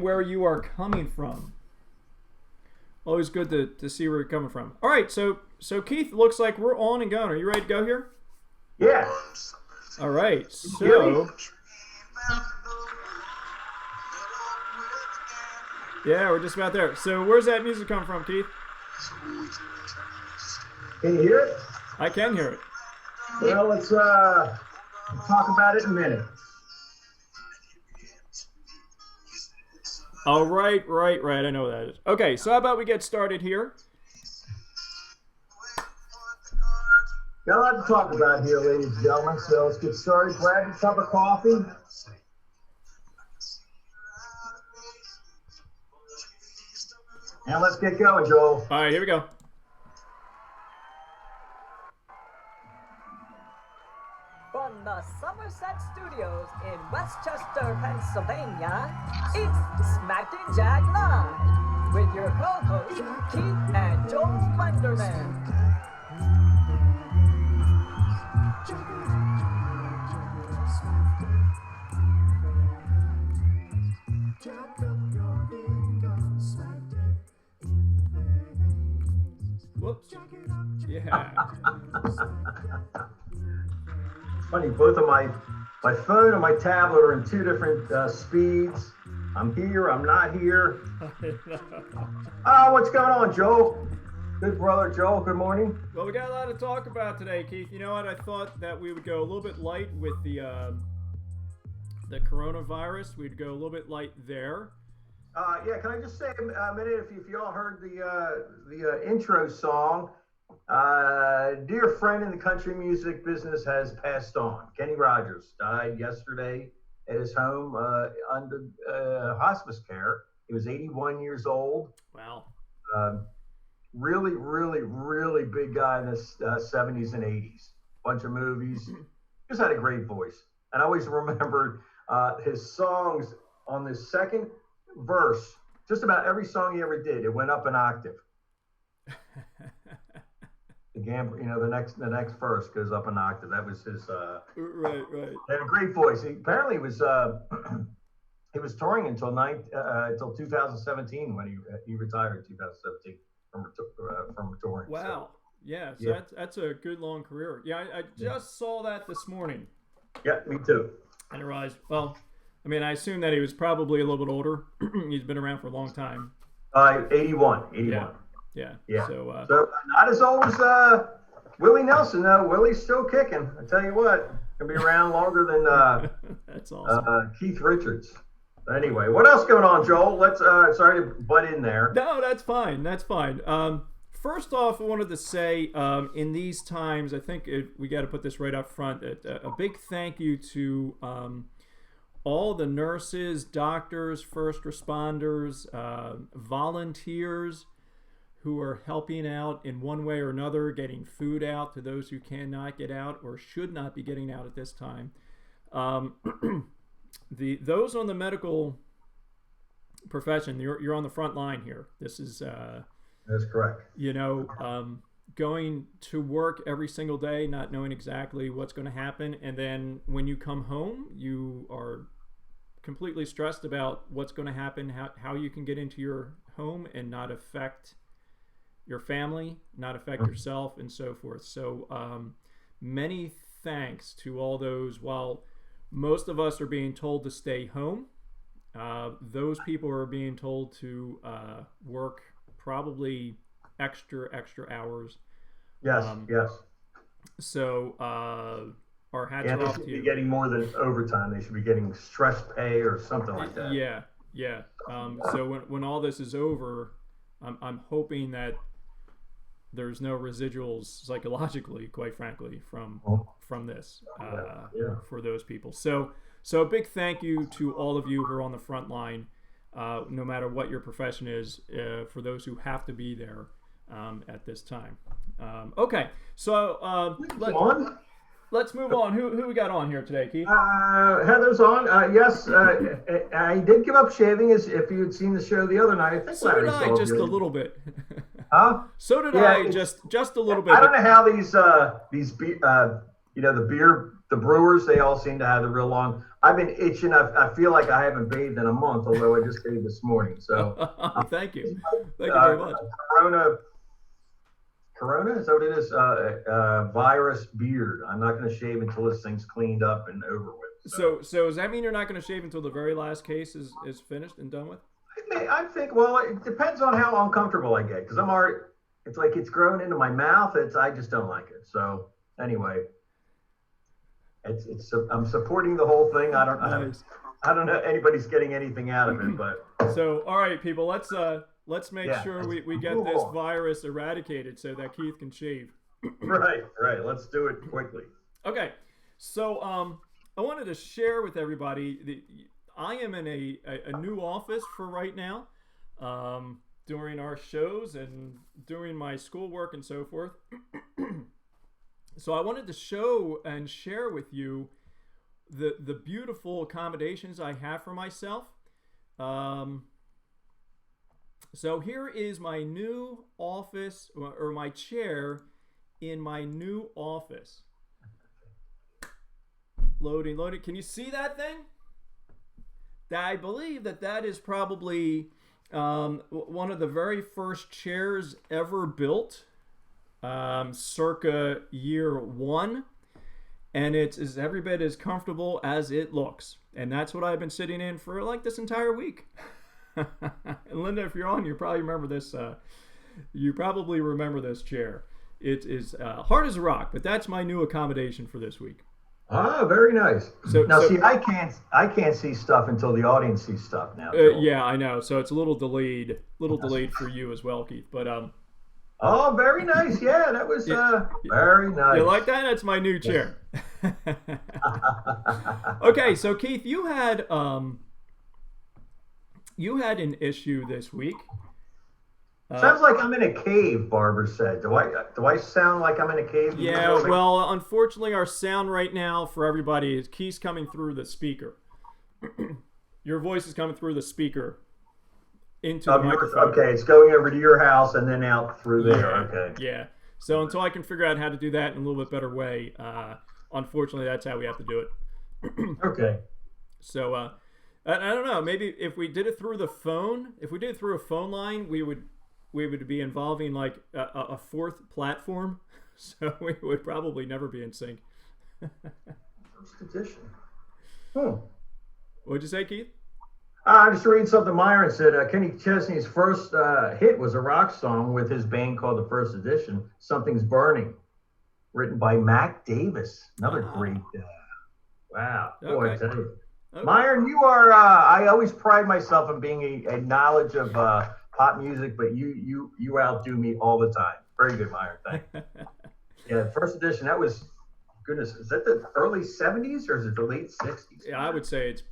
where you are coming from. Always good to see where you're coming from. All right, so Keith, looks like we're on and going. Are you ready to go here? Yeah. All right, so yeah, we're just about there. So where's that music come from, Keith? Can you hear it? I can hear it. Well, let's talk about it in a minute. All right. I know what that is. Okay, so how about we get started here? Got a lot to talk about here, ladies and gentlemen, so let's get started. Grab your cup of coffee. And let's get going, Joel. All right, here we go. From the Somerset Studios in Westchester, Pennsylvania, it's Smack and Jag Live with your co-hosts Keith and Joel Slenderman. Whoops. Yeah. Funny, both of my phone and my tablet are in two different speeds. I'm here, I'm not here. What's going on, Joel? Good brother, Joel, good morning. Well, we got a lot to talk about today, Keith. You know what? I thought that we would go a little bit light with the coronavirus. We'd go a little bit light there. Yeah, can I just say a minute, if you all heard the intro song, dear friend in the country music business has passed on. Kenny Rogers died yesterday at his home under hospice care. He was 81 years old. Wow. Really, really, really big guy in the 70s and 80s. Bunch of movies. Just had a great voice. And I always remembered his songs on the second verse. Just about every song he ever did, it went up an octave. The next verse goes up an octave. That was his. Right. He had a great voice. Apparently, was he was touring until 2017 when he retired in 2017 from touring. Wow. So, yeah. So that's a good long career. Yeah, I just saw that this morning. Yeah, me too. And I realized, well, I mean, I assume that he was probably a little bit older. He's been around for a long time. 81. Yeah. So not as old as Willie Nelson, though. Willie's still kicking. I tell you what, gonna be around longer than that's awesome. Keith Richards. Anyway, what else going on, Joel? Let's sorry to butt in there. No, that's fine. First off, I wanted to say, in these times, I think we got to put this right up front. A big thank you to all the nurses, doctors, first responders, volunteers who are helping out in one way or another, getting food out to those who cannot get out or should not be getting out at this time. Those on the medical profession, you're on the front line here. This is that's correct. Going to work every single day, not knowing exactly what's going to happen, and then when you come home, you are completely stressed about what's going to happen, how you can get into your home and not affect your family, not affect yourself, and so forth. So many thanks to all those. While most of us are being told to stay home, those people are being told to work probably extra hours. Yes. So our hats they off should to be you. getting more than overtime. They should be getting stress pay or something like that. Yeah. So when all this is over, I'm hoping that there's no residuals psychologically, quite frankly, from this for those people. So a big thank you to all of you who are on the front line, no matter what your profession is, for those who have to be there at this time. Okay, so let's move on. Who we got on here today, Keith? Heather's on. Yes, I did give up shaving. As if you had seen the show the other night, I think so did I, just a little bit. Huh? So did I, just a little bit. I don't know how the brewers, they all seem to have the real long. I've been itching. I feel like I haven't bathed in a month, although I just bathed this morning. So Thank you. Thank you very much. Corona, is that what it is? Virus beard. I'm not going to shave until this thing's cleaned up and over with. So does that mean you're not going to shave until the very last case is finished and done with? I think, well, it depends on how uncomfortable I get, because I'm already, it's like it's grown into my mouth. I just don't like it. So anyway, I'm supporting the whole thing. I don't know anybody's getting anything out of it, but. So, all right, people, let's make sure we get this virus eradicated so that Keith can shave. Right. Let's do it quickly. Okay. So, I wanted to share with everybody I am in a new office for right now, during our shows and during my schoolwork and so forth. So I wanted to show and share with you the beautiful accommodations I have for myself. So here is my new office, or my chair in my new office. Loading. Can you see that thing? I believe that is probably one of the very first chairs ever built, circa year 1. And it's every bit as comfortable as it looks. And that's what I've been sitting in for like this entire week. And Linda, if you're on, you probably remember this. You probably remember this chair. It is hard as a rock, but that's my new accommodation for this week. Ah, very nice. See, I can't see stuff until the audience sees stuff now. Yeah, I know. So it's a little delayed for you as well, Keith. But oh, very nice. Yeah, that was very nice. You like that? That's my new chair. Okay, so Keith, you had an issue this week. Sounds like I'm in a cave, Barbara said. Do I sound like I'm in a cave? Yeah, well, unfortunately, our sound right now for everybody is Keith's coming through the speaker. Your voice is coming through the speaker into the microphone. Okay, it's going over to your house and then out through there. Okay. Yeah. So until I can figure out how to do that in a little bit better way, unfortunately, that's how we have to do it. Okay. So I don't know. Maybe if we did it through the phone, if we did it through a phone line, we would be involving like a fourth platform, so we would probably never be in sync. First edition. What'd you say, Keith? I just reading something Myron said. Kenny Chesney's first hit was a rock song with his band called The First Edition, Something's Burning, written by Mac Davis. Another great. Wow. Okay. Boy, I tell you. Okay. Myron, you are, I always pride myself on being a knowledge of pop music, but you outdo me all the time. Very good, Myron. Thank you. Yeah, First Edition, that was, goodness, is that the early 70s or is it the late 60s? Yeah, I would say it's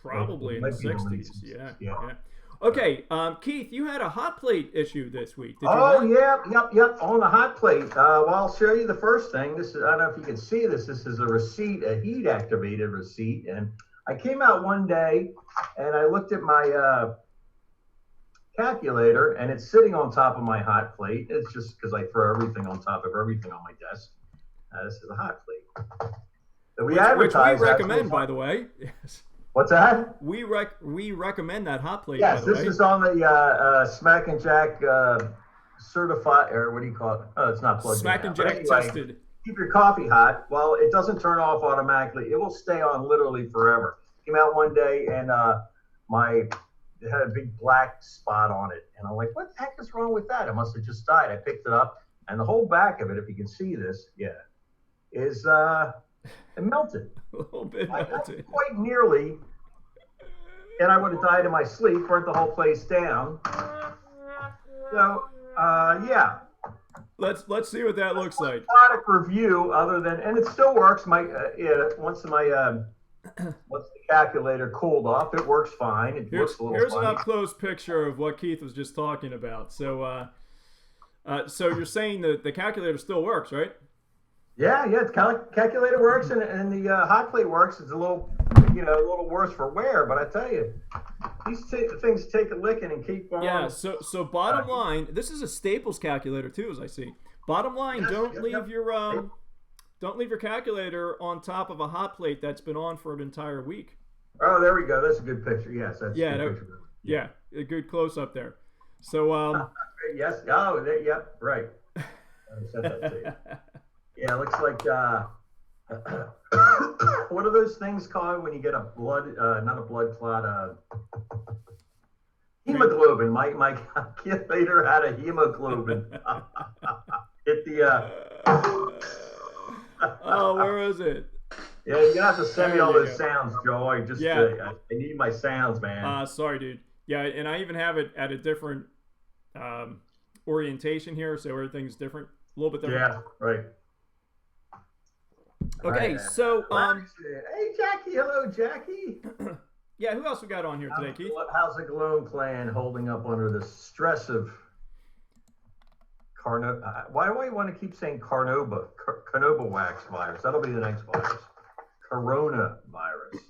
probably in the 60s. Yeah. Okay, Keith, you had a hot plate issue this week. Did you yep. On the hot plate. Well, I'll show you the first thing. This is, I don't know if you can see this. This is a receipt, a heat-activated receipt. And I came out one day and I looked at my calculator, and it's sitting on top of my hot plate. It's just because I throw everything on top of everything on my desk. This is a hot plate. So which we recommend, by the way. Yes. What's that? We recommend that hot plate. Yes, by the this way. is on the Smack and Jack certified, or what do you call it? Oh, it's not plugged in. Smack and Jack tested. Keep your coffee hot. Well, it doesn't turn off automatically. It will stay on literally forever. Came out one day and it had a big black spot on it. And I'm like, what the heck is wrong with that? It must have just died. I picked it up, and the whole back of it, if you can see this, is it melted. A little bit melted. Quite nearly. And I would have died in my sleep, burnt the whole place down. So, yeah. Let's see what that looks like. Product review, other than, and it still works. Once the calculator cooled off, it works fine. Here's an up close picture of what Keith was just talking about. So, so you're saying that the calculator still works, right? Yeah. The calculator works, and the hot plate works. It's a little worse for wear, but I tell you, these things take a licking and keep on. Yeah. So bottom line, this is a Staples calculator too, as I see. Bottom line, don't leave your don't leave your calculator on top of a hot plate that's been on for an entire week. Oh, there we go. That's a good picture. Yes, that's Yeah, a good picture. yeah, a good close up there. So yes. Oh, yep. Right. I sent that to you. Yeah, it looks like what are those things called when you get a blood, not a blood clot, hemoglobin. My calculator had a hemoglobin. Hit the. Oh, where is it? Yeah, you're gonna have to send me all those sounds, Joe. I need my sounds, man. Sorry, dude. Yeah, and I even have it at a different orientation here, so everything's different, a little bit different. Yeah, right. Okay, right. So hey, Jackie. Hello, Jackie. Yeah, who else we got on here today, Keith? How's the Galone clan holding up under the stress of why do I want to keep saying Carnauba wax virus? That'll be the next virus. Coronavirus.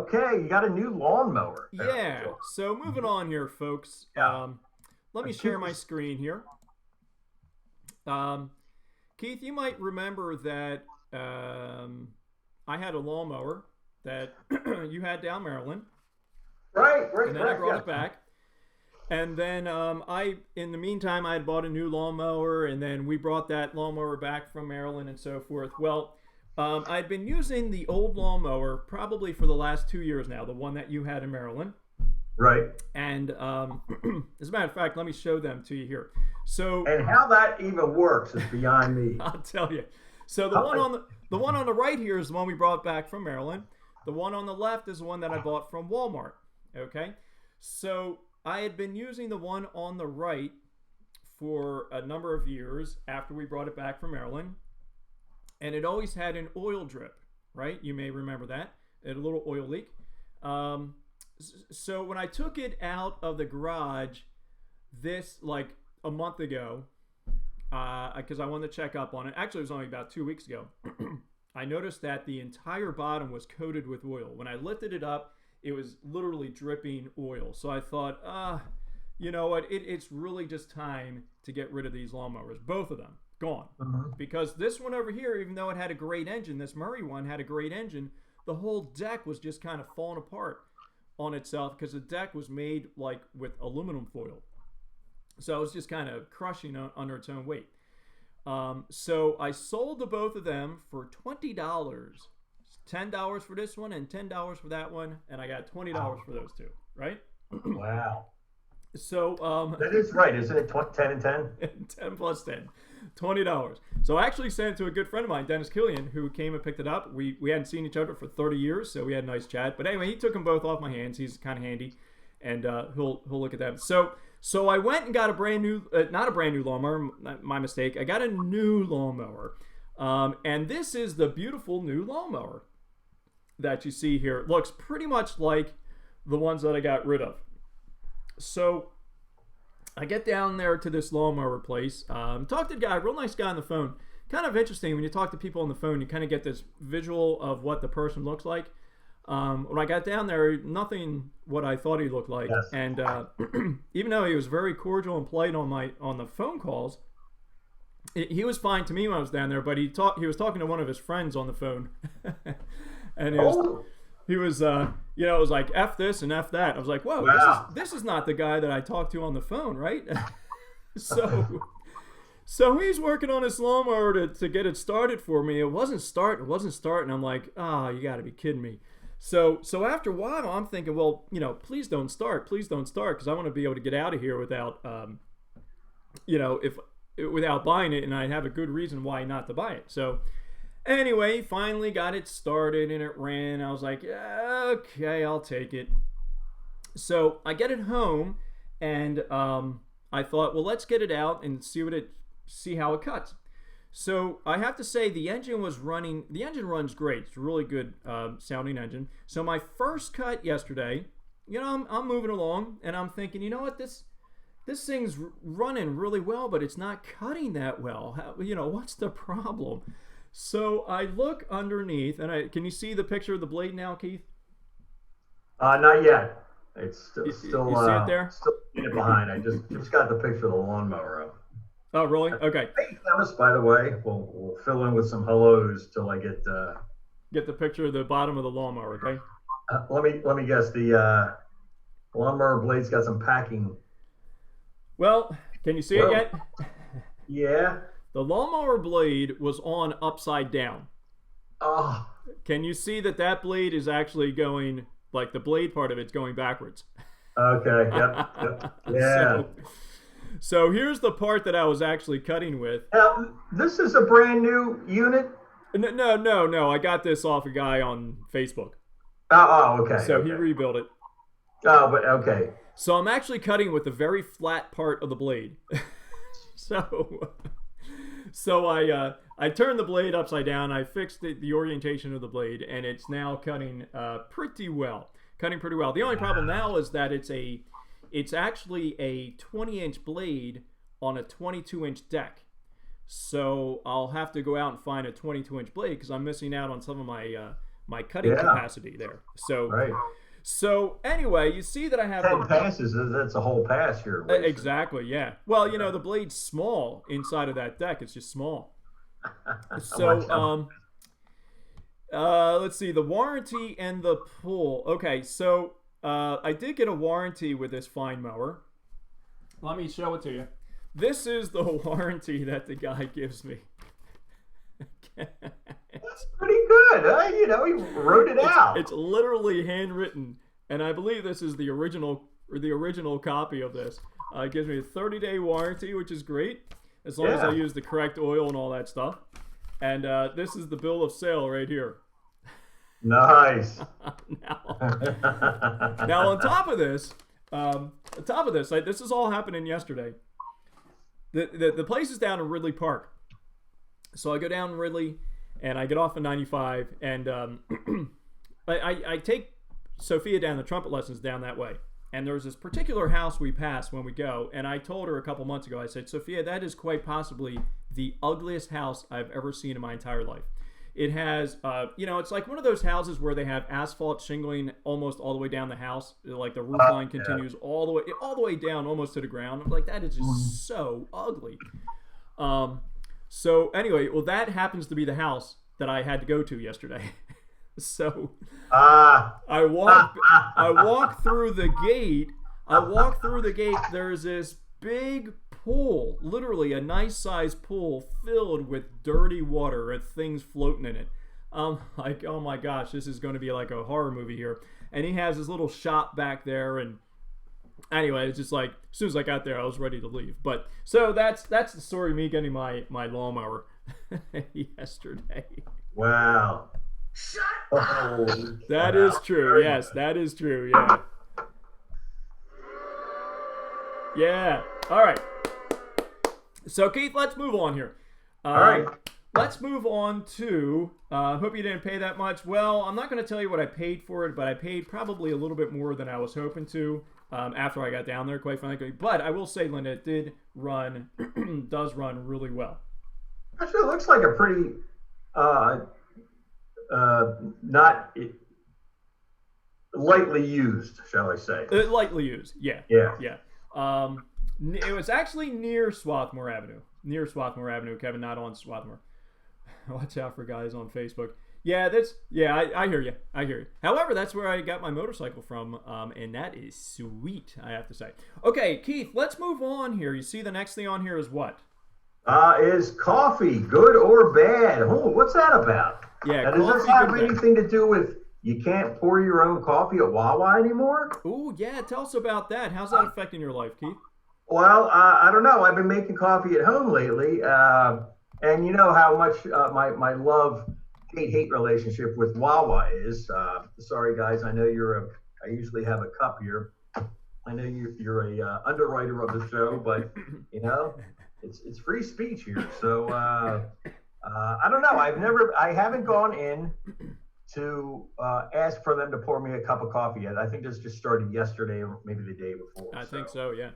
Okay, you got a new lawnmower. Yeah. So moving on here, folks. Yeah. Let me share my screen here. Keith, you might remember that I had a lawnmower that you had down Maryland. Right. And then I brought it back. And then in the meantime, I had bought a new lawnmower, and then we brought that lawnmower back from Maryland and so forth. Well, I'd been using the old lawnmower probably for the last 2 years now, the one that you had in Maryland. Right. And as a matter of fact, let me show them to you here. So, and how that even works is beyond me. I'll tell you. So the one on the right here is the one we brought back from Maryland. The one on the left is the one that I bought from Walmart. Okay. So I had been using the one on the right for a number of years after we brought it back from Maryland. And it always had an oil drip, right? You may remember that. It had a little oil leak. So when I took it out of the garage like a month ago, because I wanted to check up on it. Actually, it was only about 2 weeks ago. I noticed that the entire bottom was coated with oil. When I lifted it up, it was literally dripping oil. So I thought, you know what? It's really just time to get rid of these lawnmowers. Both of them gone. Mm-hmm. Because this one over here, even though it had a great engine, this Murray one had a great engine, the whole deck was just kind of falling apart on itself because the deck was made like with aluminum foil. So it was just kind of crushing under its own weight. So I sold the both of them for $20. $10 for this one and $10 for that one, and I got $20 for those two, right? Wow. So that is right, isn't it? 10 and 10? 10 plus 10, $20. So I actually sent it to a good friend of mine, Dennis Killian, who came and picked it up. We hadn't seen each other for 30 years, so we had a nice chat. But anyway, he took them both off my hands. He's kind of handy, and he'll look at that. So I went and got a brand new, not a brand new lawnmower, my mistake. I got a new lawnmower, and this is the beautiful new lawnmower that you see here. It looks pretty much like the ones that I got rid of. So I get down there to this lawnmower place, talk to the guy, real nice guy on the phone. Kind of interesting when you talk to people on the phone, you kind of get this visual of what the person looks like. When I got down there, nothing what I thought he looked like. Yes. And even though he was very cordial and polite on the phone calls, he was fine to me when I was down there. But he was talking to one of his friends on the phone, and he was it was like F this and F that. I was like, whoa, wow. This is not the guy that I talked to on the phone, right? So he's working on his lawnmower to get it started for me. It wasn't starting. I'm like, you got to be kidding me. So after a while, I'm thinking, well, please don't start, because I want to be able to get out of here without, without buying it, and I have a good reason why not to buy it. So anyway, finally got it started and it ran. I was like, okay, I'll take it. So I get it home, and I thought, well, let's get it out and see how it cuts. So I have to say the engine was running. The engine runs great. It's a really good sounding engine. So my first cut yesterday, I'm moving along, and I'm thinking, you know what, this thing's running really well, but it's not cutting that well. What's the problem? So I look underneath, and can you see the picture of the blade now, Keith? Not yet. It's still you see it there? Still in it behind. I just got the picture of the lawnmower up. Oh, really? Okay. Hey, Thomas, by the way, we'll fill in with some hellos till I get. Get the picture of the bottom of the lawnmower, okay? Let me guess. The lawnmower blade's got some packing. Well, can you see it Well, yet? yeah. The lawnmower blade was on upside down. Oh, Can you see that that blade is actually going, like the blade part of it's going backwards? okay. Yep. Yeah. so, so here's the part that I was actually cutting with. Now, this is a brand new unit. No. I got this off a guy on Facebook. Okay. So he Okay. rebuilt it. Oh, but okay. So I'm actually cutting with the very flat part of the blade. so so I turned the blade upside down. I fixed the orientation of the blade, and it's now cutting pretty well. Cutting pretty well. The only problem now is that it's actually a 20-inch blade on a 22-inch deck. So I'll have to go out and find a 22-inch blade because I'm missing out on some of my cutting capacity there. So Right. so anyway, you see that I have 10 passes. That's a whole pass here. exactly, yeah. Well, the blade's small inside of that deck. It's just small. So let's see, the warranty and the pull. Okay, so I did get a warranty with this fine mower. Let me show it to you. This is the warranty that the guy gives me. That's pretty good. He wrote it out. It's literally handwritten, and I believe this is the original copy of this. It gives me a 30-day warranty, which is great, as long as I use the correct oil and all that stuff. And this is the bill of sale right here. Nice. Now on top of this, this is all happening yesterday. The place is down in Ridley Park. So I go down Ridley, and I get off at 95, and I take Sophia down the trumpet lessons down that way. And there's this particular house we pass when we go, and I told her a couple months ago, I said, Sophia, that is quite possibly the ugliest house I've ever seen in my entire life. It has, it's like one of those houses where they have asphalt shingling almost all the way down the house. Like the roof line continues all the way down almost to the ground. I'm like, that is just so ugly. So anyway, well, that happens to be the house that I had to go to yesterday. So I walk through the gate. There's this big pool, literally a nice sized pool filled with dirty water and things floating in it. Like, oh my gosh, this is going to be like a horror movie here. And he has his little shop back there, and anyway, it's just like as soon as I got there, I was ready to leave. But so that's the story of me getting my lawnmower yesterday. Wow. Shut up. That is true. Yes, that is true. Yeah. Yeah. All right. So Keith, let's move on here. All right. Let's move on to, hope you didn't pay that much. Well, I'm not going to tell you what I paid for it, but I paid probably a little bit more than I was hoping to after I got down there, quite frankly. But I will say, Linda, it does run really well. Actually, it looks like a pretty, not lightly used, shall I say. Lightly used, yeah. Yeah. It was actually near Swarthmore Avenue, Kevin, not on Swarthmore. Watch out for guys on Facebook. I hear you. However, that's where I got my motorcycle from, and that is sweet, I have to say. Okay, Keith, let's move on here. You see the next thing on here is what? Is coffee good or bad? Oh, what's that about? Yeah, now, does this have anything to do with you can't pour your own coffee at Wawa anymore? Oh, yeah, tell us about that. How's that affecting your life, Keith? Well, I don't know. I've been making coffee at home lately, and you know how much my love-hate relationship with Wawa is. Sorry, guys. I know I usually have a cup here. I know you're a underwriter of the show, but it's free speech here. So I don't know. I haven't gone in to ask for them to pour me a cup of coffee yet. I think this just started yesterday or maybe the day before. I think so, yeah.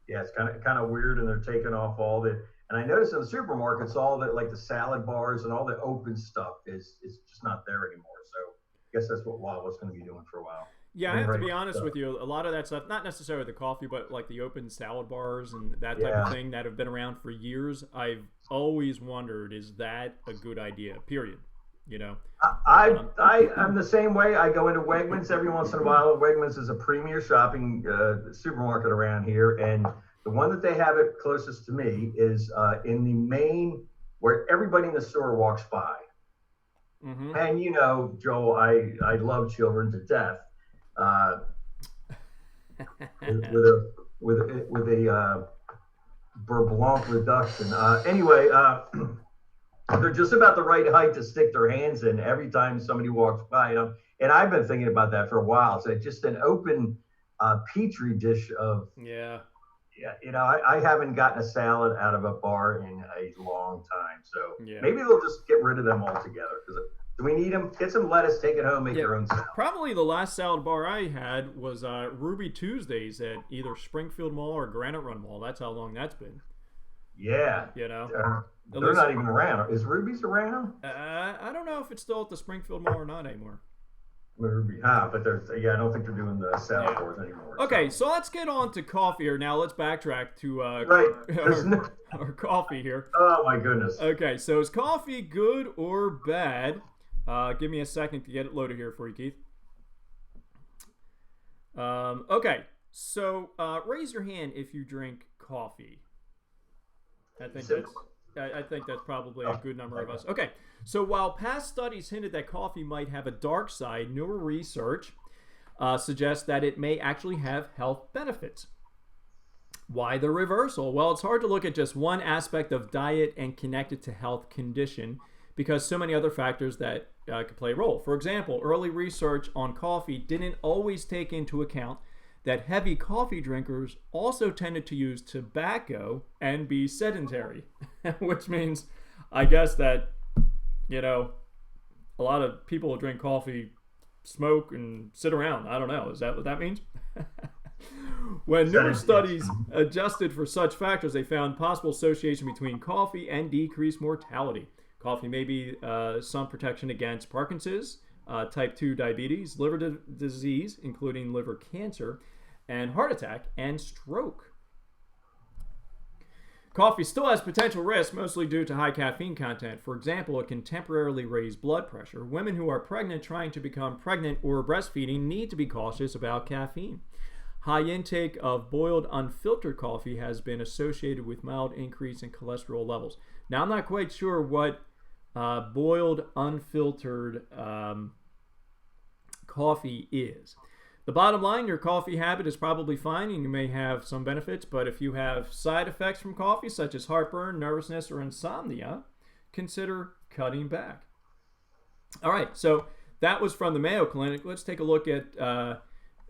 Yeah, it's kind of weird, and they're taking off all the. And I noticed in the supermarkets, all the like the salad bars and all the open stuff is just not there anymore. So I guess that's what Wawa's going to be doing for a while. Yeah, I Bring have to right be honest stuff. with you. A lot of that stuff, not necessarily the coffee, but like the open salad bars and that type of Yeah. thing that have been around for years. I've always wondered, is that a good idea? Period. You know. Um, I'm the same way. I go into Wegmans every once in a while. Wegmans is a premier shopping supermarket around here, and the one that they have it closest to me is in the main where everybody in the store walks by. mm-hmm. And you know, Joel, I love children to death. Uh, with a Beurre Blanc reduction. Anyway, they're just about the right height to stick their hands in every time somebody walks by. And I've been thinking about that for a while. So just an open petri dish of, Yeah. yeah, I haven't gotten a salad out of a bar in a long time. So Yeah. maybe they'll just get rid of them altogether. Because do we need them? Get some lettuce, take it home, make your own salad. Probably the last salad bar I had was Ruby Tuesdays at either Springfield Mall or Granite Run Mall. That's how long that's been. Yeah. You know. They're not even around. Is Ruby's around? I don't know if it's still at the Springfield Mall or not anymore. Ruby, but I don't think they're doing the salad bars anymore. Okay, so let's get on to coffee here. Now let's backtrack to our coffee here. Oh my goodness. Okay, so is coffee good or bad? Give me a second to get it loaded here for you, Keith. Okay, so raise your hand if you drink coffee. I think that's probably a good number of us. Okay, so while past studies hinted that coffee might have a dark side, newer research suggests that it may actually have health benefits. Why the reversal? Well, it's hard to look at just one aspect of diet and connect it to health condition because so many other factors that could play a role. For example, early research on coffee didn't always take into account that heavy coffee drinkers also tended to use tobacco and be sedentary, which means, I guess that, a lot of people who drink coffee smoke and sit around. I don't know. Is that what that means? When newer studies adjusted for such factors, they found possible association between coffee and decreased mortality. Coffee may be some protection against Parkinson's, type 2 diabetes, liver disease, including liver cancer, and heart attack and stroke. Coffee still has potential risks, mostly due to high caffeine content. For example, it can temporarily raise blood pressure. Women who are pregnant, trying to become pregnant, or breastfeeding need to be cautious about caffeine. High intake of boiled unfiltered coffee has been associated with mild increase in cholesterol levels. Now, I'm not quite sure what boiled unfiltered coffee is. The bottom line, your coffee habit is probably fine and you may have some benefits, but if you have side effects from coffee, such as heartburn, nervousness, or insomnia, consider cutting back. All right, so that was from the Mayo Clinic. Let's take a look at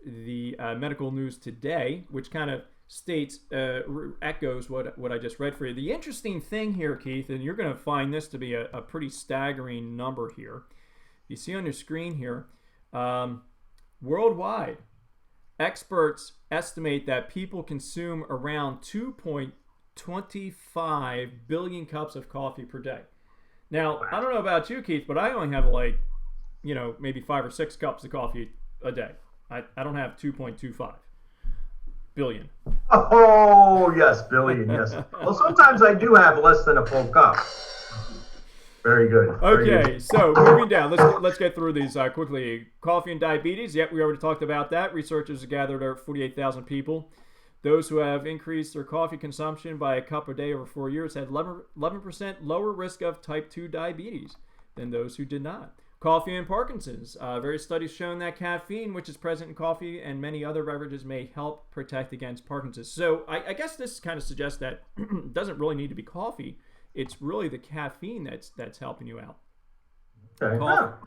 the medical news today, which kind of states, echoes what I just read for you. The interesting thing here, Keith, and you're going to find this to be a pretty staggering number here. You see on your screen here, worldwide, experts estimate that people consume around 2.25 billion cups of coffee per day. Now, I don't know about you, Keith, but I only have maybe 5 or 6 cups of coffee a day. I don't have 2.25 billion. Oh, yes, billion, yes. Well, sometimes I do have less than a full cup. Very good. Okay, so moving down, let's get through these quickly. Coffee and diabetes. Yep, we already talked about that. Researchers have gathered over 48,000 people. Those who have increased their coffee consumption by a cup a day over 4 years had 11% lower risk of type 2 diabetes than those who did not. Coffee and Parkinson's. Various studies shown that caffeine, which is present in coffee and many other beverages, may help protect against Parkinson's. So I guess this kind of suggests that it doesn't really need to be coffee. It's really the caffeine that's helping you out. Okay.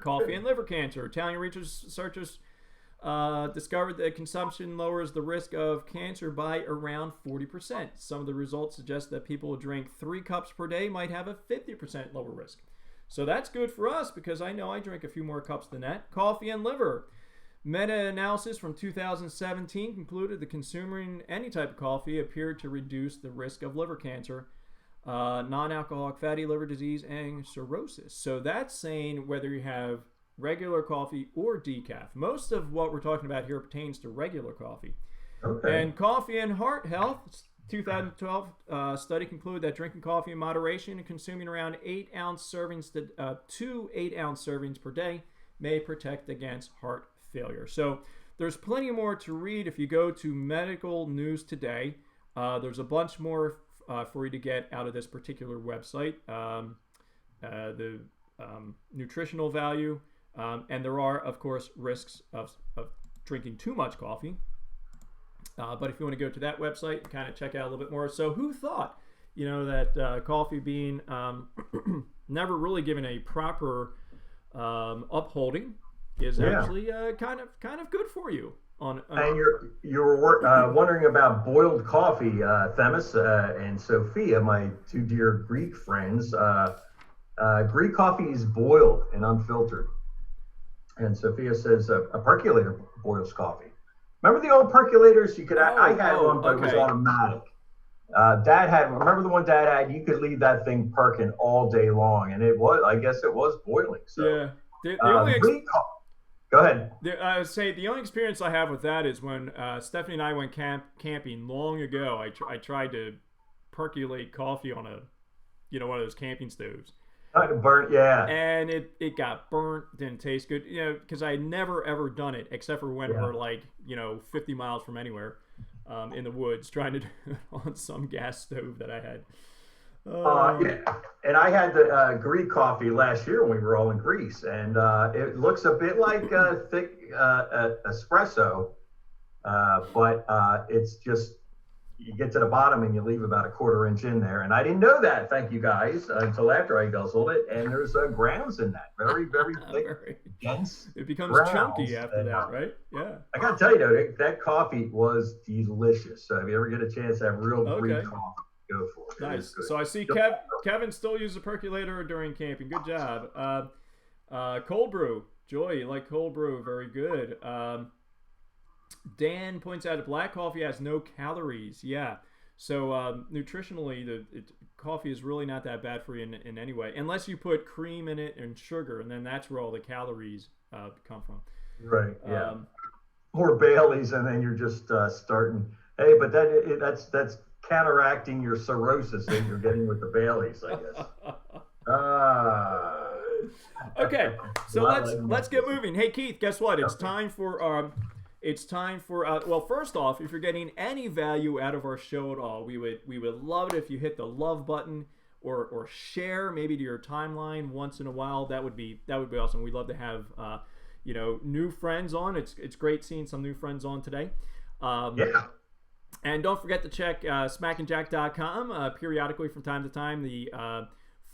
Coffee and liver cancer. Italian researchers discovered that consumption lowers the risk of cancer by around 40%. Some of the results suggest that people who drink 3 cups per day might have a 50% lower risk. So that's good for us because I know I drink a few more cups than that. Coffee and liver. Meta-analysis from 2017 concluded that consuming any type of coffee appeared to reduce the risk of liver cancer, non-alcoholic fatty liver disease, and cirrhosis. So that's saying whether you have regular coffee, or decaf. Most of what we're talking about here pertains to regular coffee. Okay. And coffee and heart health. 2012 study concluded that drinking coffee in moderation and consuming around 8-ounce servings to 2 8-ounce servings per day may protect against heart failure. So there's plenty more to read if you go to Medical News Today. There's a bunch more for you to get out of this particular website. The nutritional value, and there are, of course, risks of drinking too much coffee. But if you want to go to that website and kind of check out a little bit more. So who thought, that coffee being never really given a proper upholding is actually kind of good for you. And you were wondering about boiled coffee, Themis and Sophia, my two dear Greek friends. Greek coffee is boiled and unfiltered. And Sophia says a percolator boils coffee. Remember the old percolators? You could. I had one, but it was automatic. Remember the one Dad had? You could leave that thing perking all day long, and I guess it was boiling. So yeah. Go ahead. I would say the only experience I have with that is when Stephanie and I went camping long ago. I tried to percolate coffee on one of those camping stoves. Burnt, yeah. And it got burnt, didn't taste good, because I had never ever done it except for when we're 50 miles from anywhere, in the woods trying to do it on some gas stove that I had. Yeah, and I had the Greek coffee last year when we were all in Greece, and it looks a bit like thick espresso, but it's just. You get to the bottom and you leave about a 1/4 inch in there. And I didn't know that, thank you guys, until after I guzzled it. And there's grounds in that. Very, very thick, dense. It becomes chunky after that, right? Yeah. I got to tell you, though, that coffee was delicious. So if you ever get a chance to have real Greek coffee, go for it. Nice. So I see Kevin still uses a percolator during camping. Good job. Cold brew. Joy, you like cold brew. Very good. Dan points out that black coffee has no calories. Yeah. So nutritionally, coffee is really not that bad for you in any way, unless you put cream in it and sugar, and then that's where all the calories come from. Right. Yeah. Or Bailey's, and then you're just starting. Hey, but that's counteracting your cirrhosis that you're getting with the Bailey's, I guess. Okay. So let's get moving. Hey Keith, guess what? It's time for well, first off, if you're getting any value out of our show at all, we would love it if you hit the love button or share maybe to your timeline once in a while. That would be awesome. We'd love to have new friends on. It's great seeing some new friends on today. And don't forget to check smackandjack.com. Periodically from time to time, the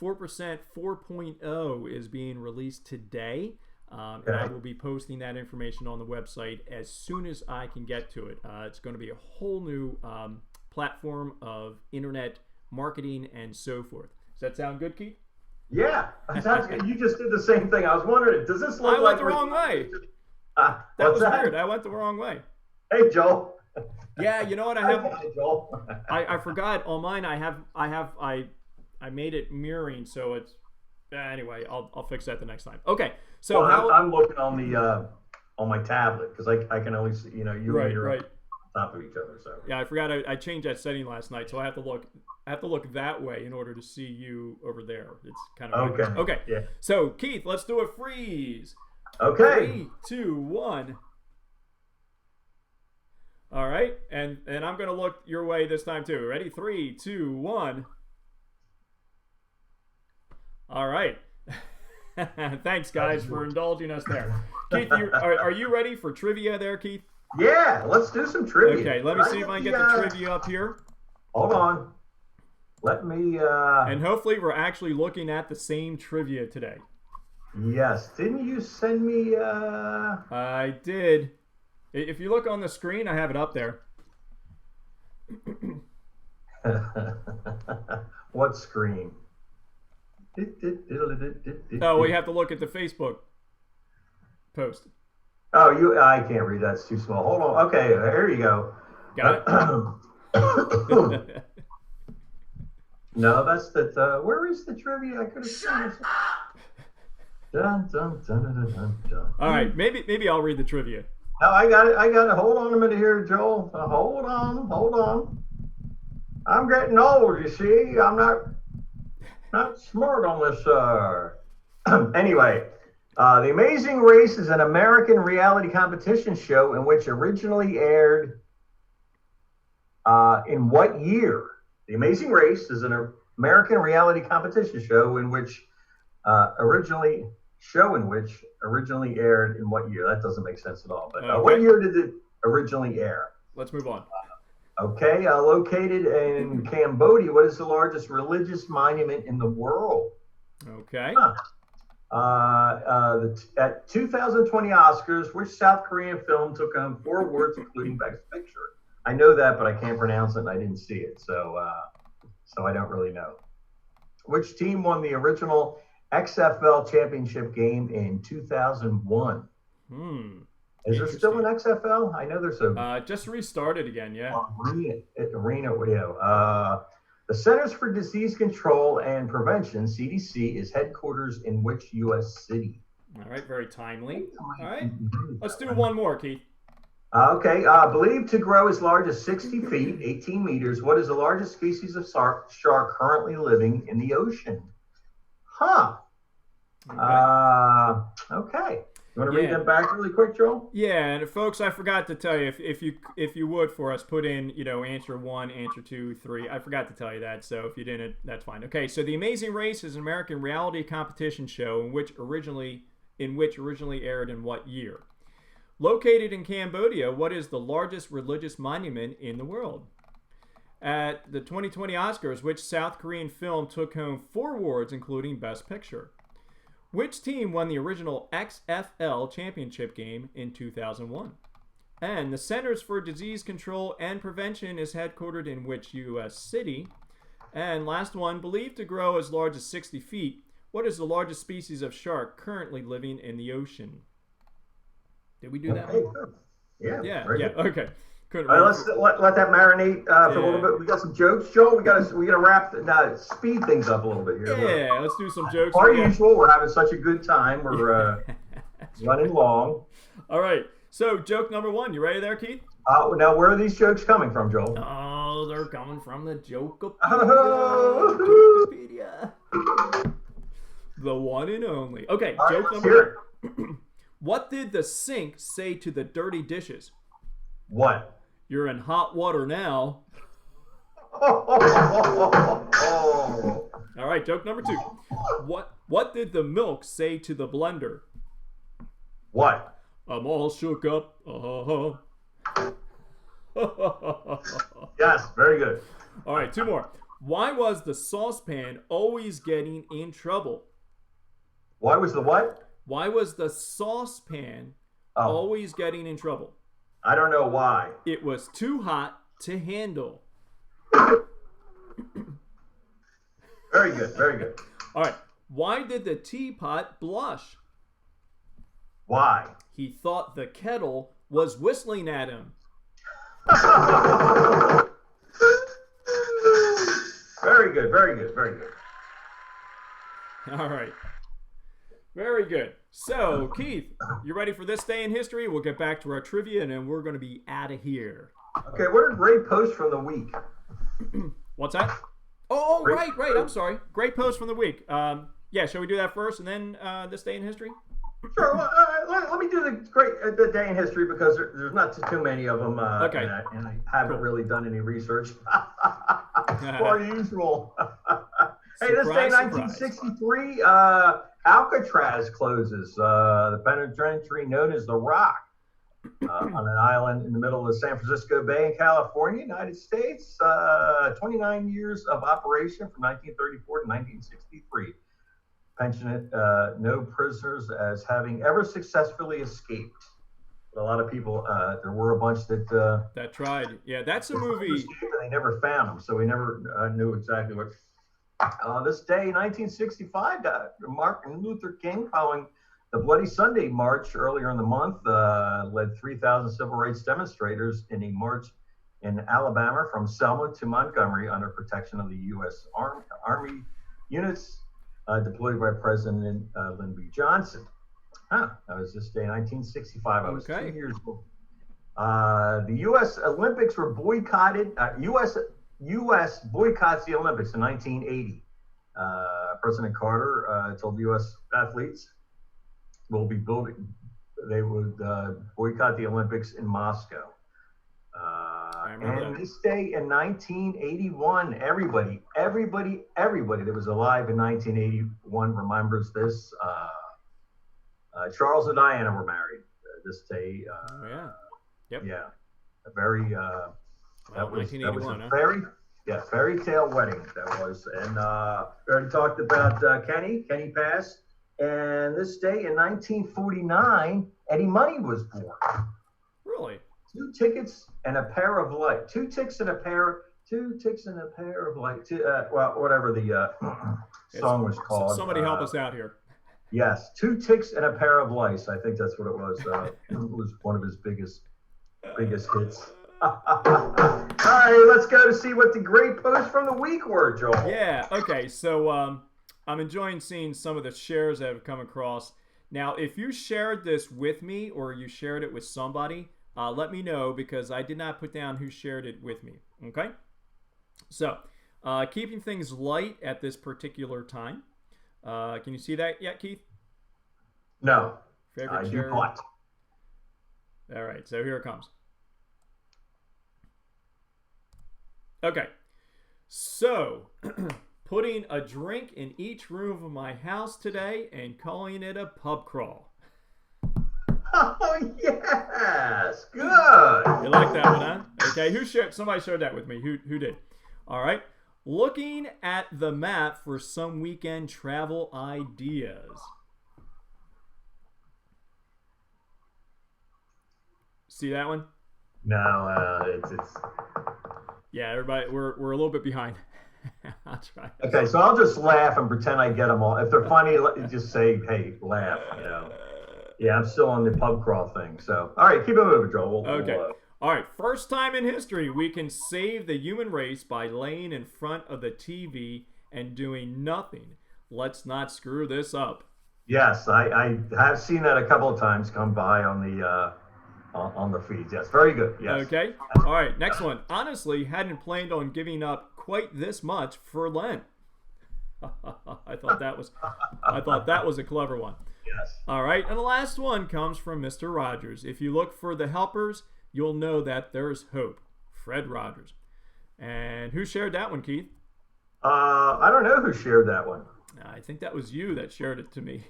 4% 4.0 is being released today. And I will be posting that information on the website as soon as I can get to it. It's going to be a whole new platform of internet marketing and so forth. Does that sound good, Keith? Yeah, that sounds good. You just did the same thing. I was wondering, does this look like... I went the wrong way. That was weird. I went the wrong way. Hey, Joel. Yeah, you know what? I have. Hi, Joel. I forgot on mine. I made it mirroring, so it's. Anyway, I'll fix that the next time. Okay, so I'm looking on my tablet because I can only see you and you're on top of each other. So yeah, I forgot I changed that setting last night, so I have to look that way in order to see you over there. It's kind of okay. Weird. Okay. Yeah. So Keith, let's do a freeze. Okay. 3, 2, 1. All right, and I'm gonna look your way this time too. Ready? 3, 2, 1. All right. Thanks, guys, for indulging us there. Keith, are you ready for trivia there, Keith? Yeah, let's do some trivia. Okay, let me see if I can get the trivia up here. Hold on. Let me... And hopefully we're actually looking at the same trivia today. Yes. Didn't you send me... I did. If you look on the screen, I have it up there. What screen? Oh, well, you have to look at the Facebook post. Oh, I can't read. That's too small. Hold on. Okay, here you go. Got it? No, that's the. Where is the trivia? I could have seen it. Dun, dun, dun, dun, dun, dun. All right, maybe I'll read the trivia. No, I got it. I got it. Hold on a minute here, Joel. Hold on. Hold on. I'm getting old, you see. I'm not smart on this. Anyway, The Amazing Race is an American reality competition show in which originally aired in what year? The Amazing Race is an American reality competition show in which originally aired in what year? That doesn't make sense at all. But Okay. what year did it originally air? Let's move on. Okay, located in Cambodia, what is the largest religious monument in the world? Okay. At 2020 Oscars, which South Korean film took home 4 awards, including Best Picture? I know that, but I can't pronounce it, and I didn't see it, so I don't really know. Which team won the original XFL championship game in 2001? Is there still an XFL? I know there's a just restarted again. Yeah. Arena. The Centers for Disease Control and Prevention (CDC) is headquarters in which U.S. city? All right. Very timely. All right. Let's do one more, Keith. Okay. Believed to grow as large as 60 feet, 18 meters. What is the largest species of shark currently living in the ocean? Huh. Okay. You want to read them back really quick, Joel? Yeah, and folks, I forgot to tell you, if you would for us, put in, answer 1, answer 2, 3. I forgot to tell you that, so if you didn't, that's fine. Okay, so The Amazing Race is an American reality competition show in which originally aired in what year? Located in Cambodia, what is the largest religious monument in the world? At the 2020 Oscars, which South Korean film took home 4 awards, including Best Picture? Which team won the original XFL championship game in 2001? And the Centers for Disease Control and Prevention is headquartered in which U.S. city? And last one, believed to grow as large as 60 feet, what is the largest species of shark currently living in the ocean? Did we do that one? Yeah. Okay. Let's let that marinate for a little bit. We got some jokes, Joe. We got to speed things up a little bit here. Yeah, let's do some jokes. As usual, we're having such a good time. We're running long. All right. So, joke number 1. You ready there, Keith? Now, where are these jokes coming from, Joel? Oh, they're coming from the Jokepedia. The one and only. Okay, all joke right, number 1. What did the sink say to the dirty dishes? What? You're in hot water now. All right, joke number 2. What did the milk say to the blender? What? I'm all shook up. Yes, very good. All right, 2 more. Why was the saucepan always getting in trouble? Why was the what? Why was the saucepan always getting in trouble? I don't know why. It was too hot to handle. Very good, very good. All right. Why did the teapot blush? Why? He thought the kettle was whistling at him. Very good, very good, very good. All right. Very good. So, Keith, you ready for this day in history? We'll get back to our trivia, and then we're going to be out of here. Okay, what are great posts from the week? What's that? Oh, right. I'm sorry. Great post from the week. Yeah, shall we do that first, and then this day in history? Sure. Let me do the day in history because there's not too many of them. Okay. And I haven't really done any research. For usual. Hey, this day, 1963, Alcatraz closes. The penitentiary known as The Rock on an island in the middle of the San Francisco Bay in California, United States. 29 years of operation from 1934 to 1963. Pension it no prisoners as having ever successfully escaped. But a lot of people, there were a bunch that tried. Yeah, that's a movie. They never found them, so we never knew exactly what. This day, 1965, Martin Luther King, following the Bloody Sunday March earlier in the month, led 3,000 civil rights demonstrators in a march in Alabama from Selma to Montgomery under protection of the U.S. Army units deployed by President Lyndon B. Johnson. That was this day, 1965. I was 2 years old. The U.S. Olympics were boycotted. U.S. boycotts the Olympics in 1980. President Carter told U.S. athletes they would boycott the Olympics in Moscow. And this day in 1981, everybody that was alive in 1981 remembers this. Charles and Diana were married this day. Yeah. A very that was a fairy tale wedding that was. And we already talked about Kenny passed. And this day in 1949, Eddie Money was born. Really? 2 tickets and a pair of lights. 2 ticks and a pair of lights. Well, whatever the song was called. Somebody help us out here. Yes, 2 ticks and a pair of lice. I think that's what it was. It was one of his biggest hits. All right, let's go to see what the great posts from the week were, Joel. Yeah. Okay. So I'm enjoying seeing some of the shares that have come across. Now, if you shared this with me or you shared it with somebody, let me know, because I did not put down who shared it with me. Okay. So keeping things light at this particular time. Can you see that yet, Keith? No. Favorite share? Do not. All right, so here it comes. Okay, so putting a drink in each room of my house today and calling it a pub crawl. Oh, yes, good. You like that one, huh? Okay, somebody shared that with me. Who did? All right. Looking at the map for some weekend travel ideas. See that one? No, it's. Yeah, everybody, we're a little bit behind. I'll try. Okay, so I'll just laugh and pretend I get them all. If they're funny, just say, "Hey, laugh." Yeah, I'm still on the pub crawl thing. So, all right, keep it moving, Joel. Okay. All right, first time in history, we can save the human race by laying in front of the TV and doing nothing. Let's not screw this up. Yes, I have seen that a couple of times come by on the feeds. Yes, very good. Yes. Okay. All right, next one. Honestly, hadn't planned on giving up quite this much for Lent. I thought that was a clever one. Yes. All right, and the last one comes from Mr. Rogers. If you look for the helpers, you'll know that there's hope. Fred Rogers. And who shared that one, Keith? I don't know who shared that one. I think that was you that shared it to me.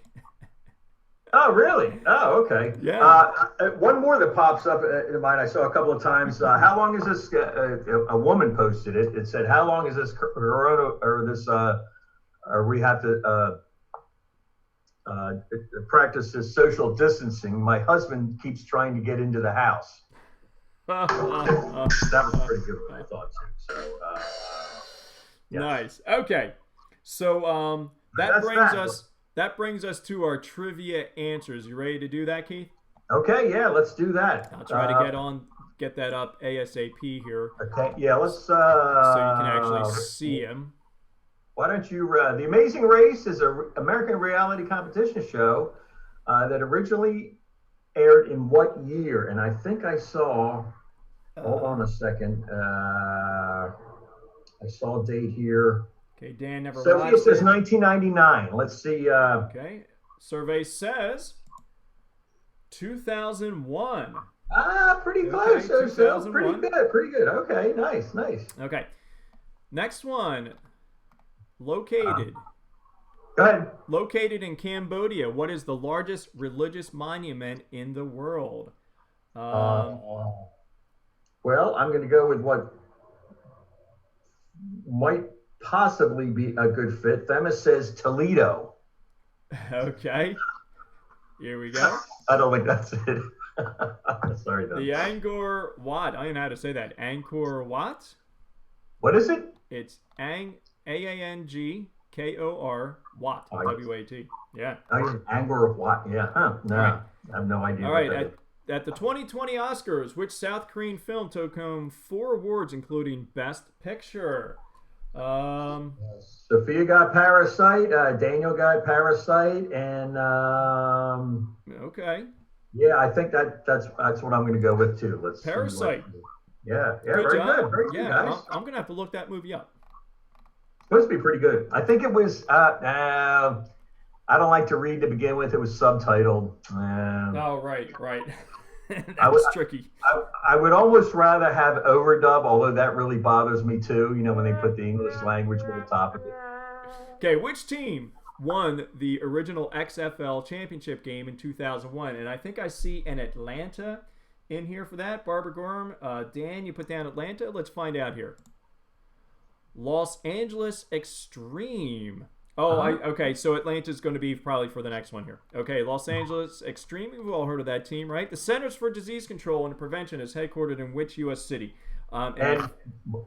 Oh, really? Oh, okay. Yeah. One more that pops up in mind, I saw a couple of times. How long is this? A woman posted it. It said, "How long is this corona or this? We have to practice this social distancing. My husband keeps trying to get into the house." That was pretty good one, I thought too. So, yes. Nice. Okay. So that brings us to our trivia answers. You ready to do that, Keith? Okay, yeah, let's do that. I'll try to get that up ASAP here. Okay, yeah, let's. So you can actually see him. Why don't you? The Amazing Race is an American reality competition show that originally aired in what year? And I think I saw. Hold on a second. I saw a date here. Okay, Dan never watched Sophia says 1999. Let's see. Okay, survey says 2001. Pretty close. Okay, So pretty good. Okay, nice. Okay, next one. Located Go ahead. Located in Cambodia, what is the largest religious monument in the world? Well, I'm going to go with what might possibly be a good fit. Themis says Toledo. Okay. Here we go. I don't think that's it. Sorry, though. The Angkor Wat. I don't know how to say that. Angkor Wat? What is it? It's Angkor Wat. Oh, W-A-T. Yeah. Oh, yeah. Angkor Wat. Yeah. Huh. No, right. I have no idea. All right. At the 2020 Oscars, which South Korean film took home 4 awards, including Best Picture? Sophia got Parasite. Daniel got Parasite, and Okay. yeah, I think that's what I'm going to go with too. Let's see what. Parasite. Yeah, Good job. very good, Yeah, guys. I'm gonna have to look that movie up. Supposed to be pretty good. I think it was. I don't like to read to begin with. It was subtitled. Oh, right. I would That's tricky. I would almost rather have overdub, although that really bothers me too. You know, when they put the English language over the top of it. Okay, which team won the original XFL championship game in 2001? And I think I see an Atlanta in here for that. Barbara Gorham, Dan, you put down Atlanta. Let's find out here. Los Angeles Extreme. Oh, okay. So Atlanta's going to be probably for the next one here. Okay, Los Angeles Extreme. We've all heard of that team, right? The Centers for Disease Control and Prevention is headquartered in which U.S. city? And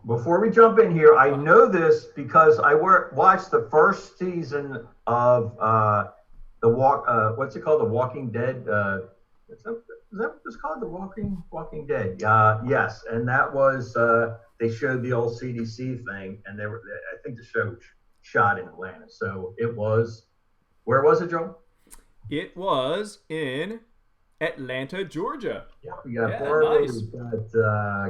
before we jump in here, I know this because I watched the first season of the what's it called? The Walking Dead. Is that what it's called? The Walking Dead. Yes, and that was they showed the old CDC thing, and I think the show shot in Atlanta. So it was. Where was it, Joe? It was in Atlanta, Georgia. Yeah, we got Barbara. Nice. We've got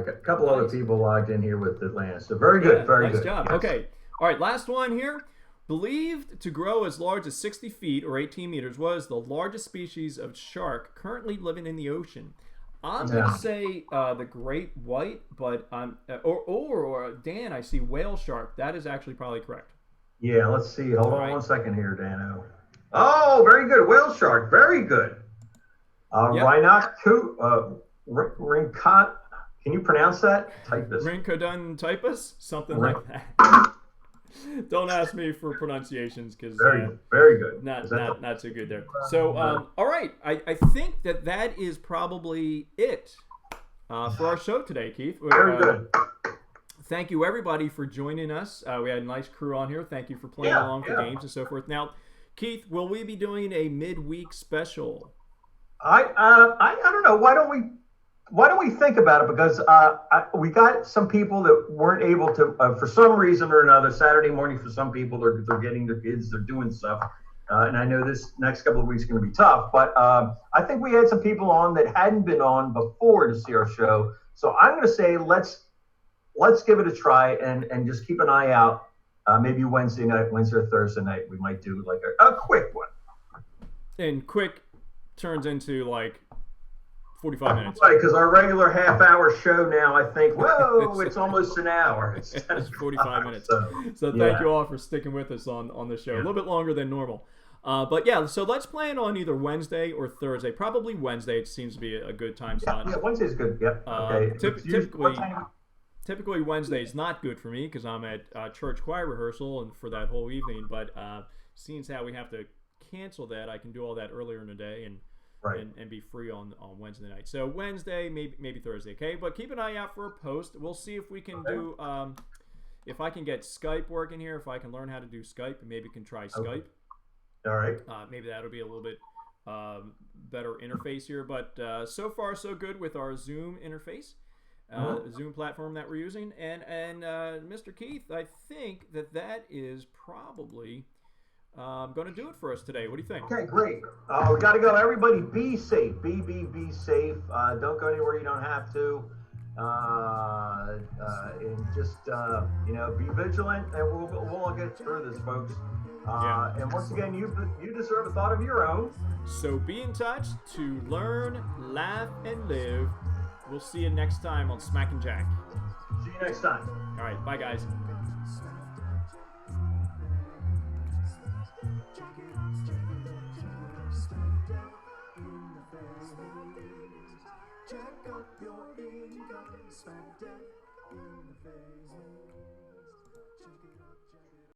a couple other people logged in here with Atlanta. So very good, very nice good. Job. Yes. Okay. All right, last one here. Believed to grow as large as 60 feet or 18 meters, was the largest species of shark currently living in the ocean. I'm going to say the great white, but or Dan, I see whale shark. That is actually probably correct. Yeah, let's see. Hold on 1 second here, Dano. Oh, very good. Whale shark. Very good. Rincon. Can you pronounce that? Typus. Rincodon typus? Something like that. Don't ask me for pronunciations because very good. Not so good there. So, all right. I think that is probably it for our show today, Keith. Very good. Thank you, everybody, for joining us. We had a nice crew on here. Thank you for playing along for games and so forth. Now, Keith, will we be doing a midweek special? I don't know. Why don't we think about it? Because we got some people that weren't able to, for some reason or another, Saturday morning for some people, they're getting their kids, they're doing stuff. And I know this next couple of weeks is going to be tough. But I think we had some people on that hadn't been on before to see our show. So I'm going to say let's give it a try and just keep an eye out. Maybe Wednesday or Thursday night, we might do like a quick one. And quick turns into like 45 minutes. Right, because our regular half-hour show now, I think, it's almost an hour. It's 45 minutes. So thank you all for sticking with us on the show. A little bit longer than normal. But yeah, so let's plan on either Wednesday or Thursday. Probably Wednesday. It seems to be a good time slot. Yeah, Wednesday's good. Yeah. Okay. Typically Wednesday is not good for me because I'm at church choir rehearsal and for that whole evening. But seeing as how we have to cancel that, I can do all that earlier in the day and be free on Wednesday night. So Wednesday, maybe Thursday, okay? But keep an eye out for a post. We'll see if we can do if I can get Skype working here, if I can learn how to do Skype, and maybe can try Skype. All right. Maybe that'll be a little bit better interface here. But so far, so good with our Zoom interface, Zoom platform that we're using. And Mr. Keith, I think that is probably going to do it for us today. What do you think? Okay, great. We got to go. Everybody be safe. Be safe. Don't go anywhere you don't have to. And just, be vigilant, and we'll all get through this, folks. And once again, you deserve a thought of your own. So be in touch to learn, laugh, and live. We'll see you next time on Smack and Jack. See you next time. All right. Bye, guys. Jack up your income, smack that in the face.